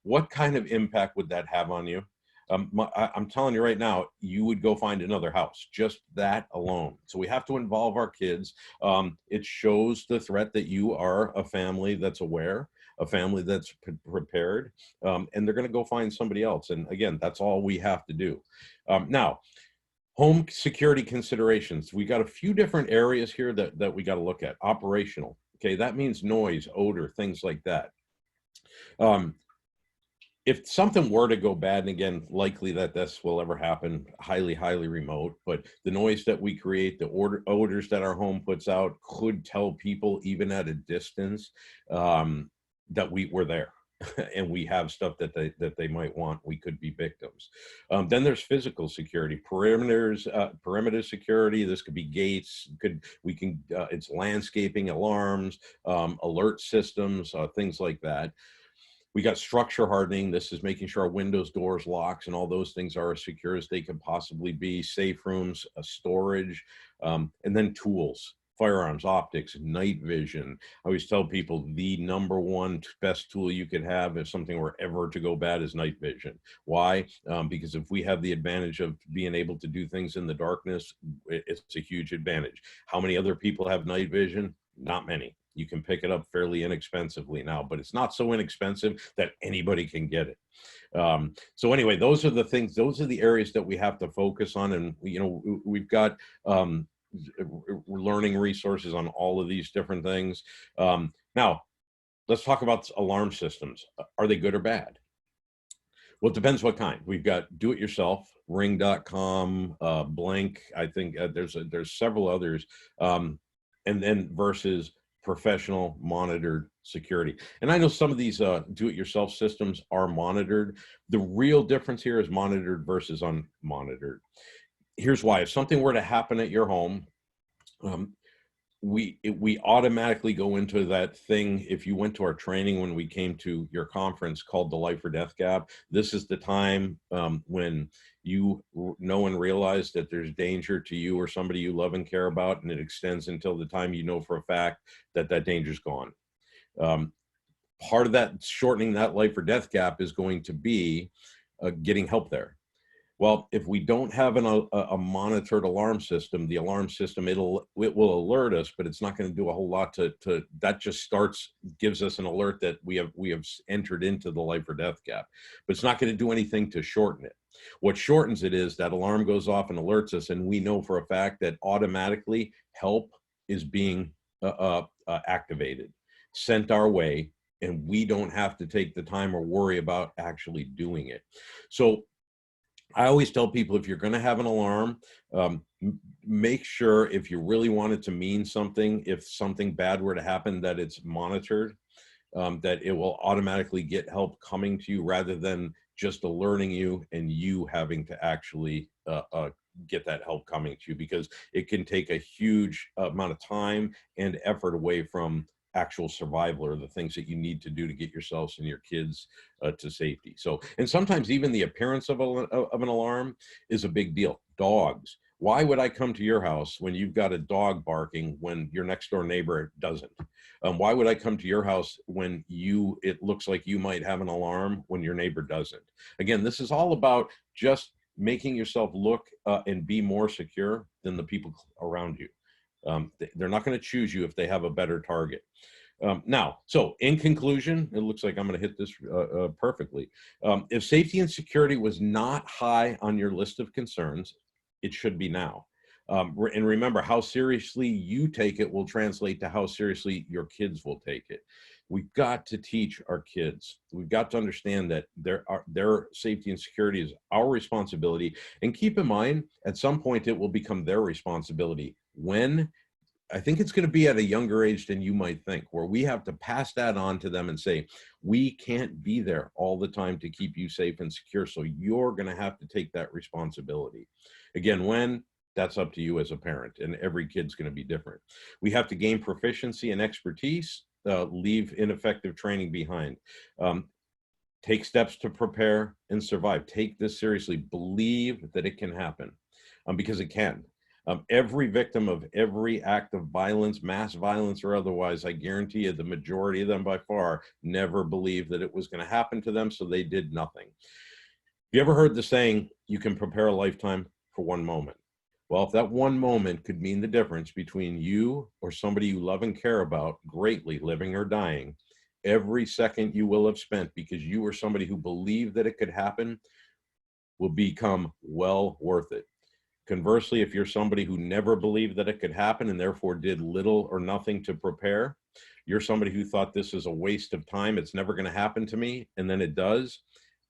What kind of impact would that have on you? I'm telling you right now, you would go find another house, just that alone. So we have to involve our kids. It shows the threat that you are a family that's aware, a family that's prepared, and they're going to go find somebody else. And again, that's all we have to do. Now, home security considerations. We got a few different areas here that we got to look at. Operational. Okay, that means noise, odor, things like that. If something were to go bad, and again, likely that this will ever happen, highly, highly remote, but the noise that we create, the odors that our home puts out could tell people even at a distance that we were there and we have stuff that they might want. We could be victims. Then there's physical security, perimeter security. This could be gates, it's landscaping, alarms, alert systems, things like that. We got structure hardening. This is making sure our windows, doors, locks, and all those things are as secure as they can possibly be. Safe rooms, storage, and then tools, firearms, optics, night vision. I always tell people the number one best tool you could have if something were ever to go bad is night vision. Why? Because if we have the advantage of being able to do things in the darkness, it's a huge advantage. How many other people have night vision? Not many. You can pick it up fairly inexpensively now, but it's not so inexpensive that anybody can get it. So anyway, those are the things, those are the areas that we have to focus on. And, you know, we've got learning resources on all of these different things. Now, let's talk about alarm systems. Are they good or bad? Well, it depends what kind. We've got do-it-yourself, ring.com, blank. I think there's several others. And then versus professional monitored security. And I know some of these do-it-yourself systems are monitored. The real difference here is monitored versus unmonitored. Here's why. If something were to happen at your home, we automatically go into that thing. If you went to our training when we came to your conference called the Life or Death Gap, this is the time when you know and realize that there's danger to you or somebody you love and care about, and it extends until the time you know for a fact that that danger's gone. Part of that, shortening that life or death gap, is going to be getting help there. Well, if we don't have a monitored alarm system, the alarm system, it will alert us, but it's not going to do a whole lot to that. Just gives us an alert that we have entered into the life or death gap, but it's not going to do anything to shorten it. What shortens it is that alarm goes off and alerts us, and we know for a fact that automatically help is being activated, sent our way, and we don't have to take the time or worry about actually doing it. So I always tell people, if you're going to have an alarm, make sure, if you really want it to mean something, if something bad were to happen, that it's monitored, that it will automatically get help coming to you rather than just alerting you and you having to actually get that help coming to you, because it can take a huge amount of time and effort away from actual survival or the things that you need to do to get yourselves and your kids to safety. So, and sometimes even the appearance of an alarm is a big deal. Dogs. Why would I come to your house when you've got a dog barking when your next door neighbor doesn't? Why would I come to your house when it looks like you might have an alarm when your neighbor doesn't? Again, this is all about just making yourself look and be more secure than the people around you. They're not going to choose you if they have a better target. Now, so in conclusion, it looks like I'm going to hit this perfectly. If safety and security was not high on your list of concerns, it should be now. And remember, how seriously you take it will translate to how seriously your kids will take it. We've got to teach our kids. We've got to understand that their safety and security is our responsibility. And keep in mind, at some point, it will become their responsibility. When? I think it's going to be at a younger age than you might think, where we have to pass that on to them and say, we can't be there all the time to keep you safe and secure. So you're going to have to take that responsibility. Again, when? That's up to you as a parent, and every kid's going to be different. We have to gain proficiency and expertise, leave ineffective training behind. Take steps to prepare and survive. Take this seriously. Believe that it can happen, because it can. Every victim of every act of violence, mass violence or otherwise, I guarantee you the majority of them by far never believed that it was going to happen to them, so they did nothing. You ever heard the saying, you can prepare a lifetime for one moment? Well, if that one moment could mean the difference between you or somebody you love and care about greatly, living or dying, every second you will have spent because you were somebody who believed that it could happen will become well worth it. Conversely, if you're somebody who never believed that it could happen and therefore did little or nothing to prepare, you're somebody who thought this is a waste of time, it's never going to happen to me, and then it does,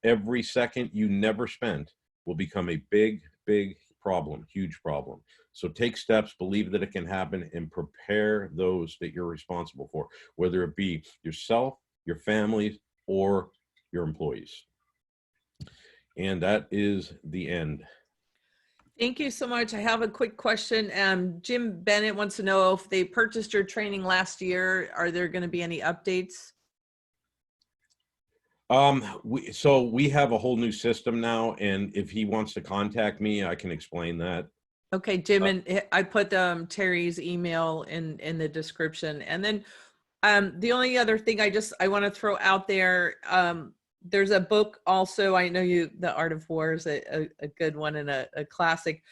every second you never spent will become a big, big problem, huge problem. So take steps, believe that it can happen, and prepare those that you're responsible for, whether it be yourself, your family, or your employees. And that is the end. Thank you so much. I have a quick question. Jim Bennett wants to know if they purchased your training last year, are there going to be any updates? So we have a whole new system now, and if he wants to contact me, I can explain that. Okay, Jim, Uh, and I put Terry's email in the description. And then the only other thing I want to throw out there, there's a book also. I know The Art of War is a good one and a classic.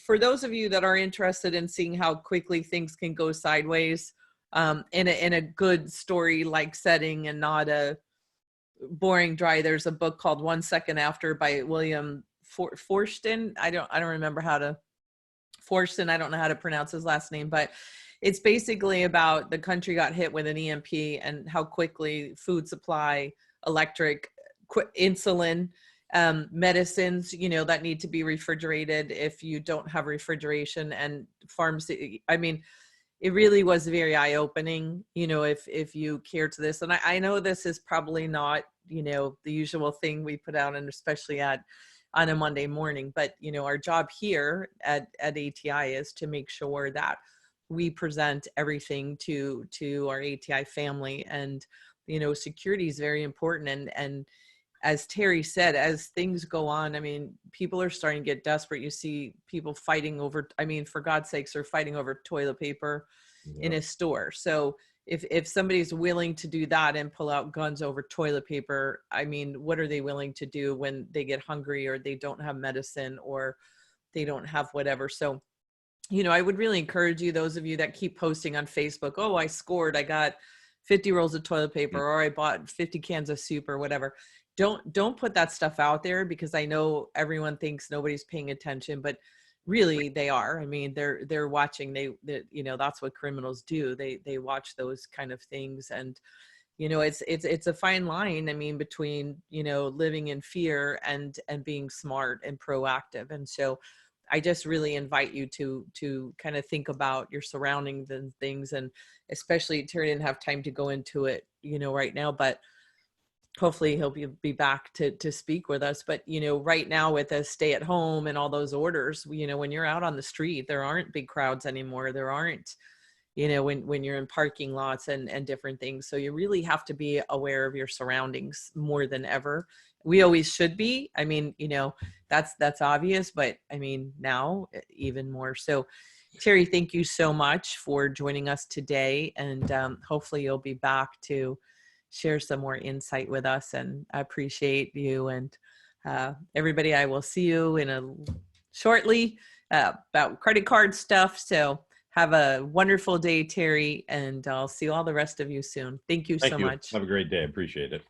For those of you that are interested in seeing how quickly things can go sideways, in a good story like setting and not a boring dry, there's a book called 1 Second After by William Forston. I don't remember how to Forston. I don't know how to pronounce his last name, but it's basically about the country got hit with an EMP and how quickly food supply, electric, insulin, medicines, that need to be refrigerated if you don't have refrigeration, and farms. I mean, it really was very eye-opening, if you care to this. And I know this is probably not, the usual thing we put out, and especially on a Monday morning, but our job here at ATI is to make sure that we present everything to our ATI family. And security is very important. And as Terry said, as things go on, I mean, people are starting to get desperate. You see people fighting over, I mean, for God's sakes, they're fighting over toilet paper in yeah. a store. So if somebody's willing to do that and pull out guns over toilet paper, I mean, what are they willing to do when they get hungry, or they don't have medicine, or they don't have whatever? So, I would really encourage you, those of you that keep posting on Facebook, oh, I scored, I got 50 rolls of toilet paper, or I bought 50 cans of soup, or whatever. Don't put that stuff out there, because I know everyone thinks nobody's paying attention, but really they are. I mean, they're watching. They that's what criminals do. They watch those kind of things. And it's a fine line, I mean, between living in fear and being smart and proactive. And so I just really invite you to kind of think about your surroundings and things. And especially, Terry didn't have time to go into it right now, but hopefully he'll be back to speak with us. But right now, with a stay at home and all those orders, when you're out on the street, there aren't big crowds anymore. There aren't, when you're in parking lots and different things. So you really have to be aware of your surroundings more than ever. We always should be. I mean, that's obvious, but I mean, now even more so. Terry, thank you so much for joining us today. And hopefully you'll be back to share some more insight with us. And I appreciate you. And everybody, I will see you shortly about credit card stuff. So have a wonderful day, Terry, and I'll see all the rest of you soon. Thank you so Thank you. much. Have a great day. Appreciate it.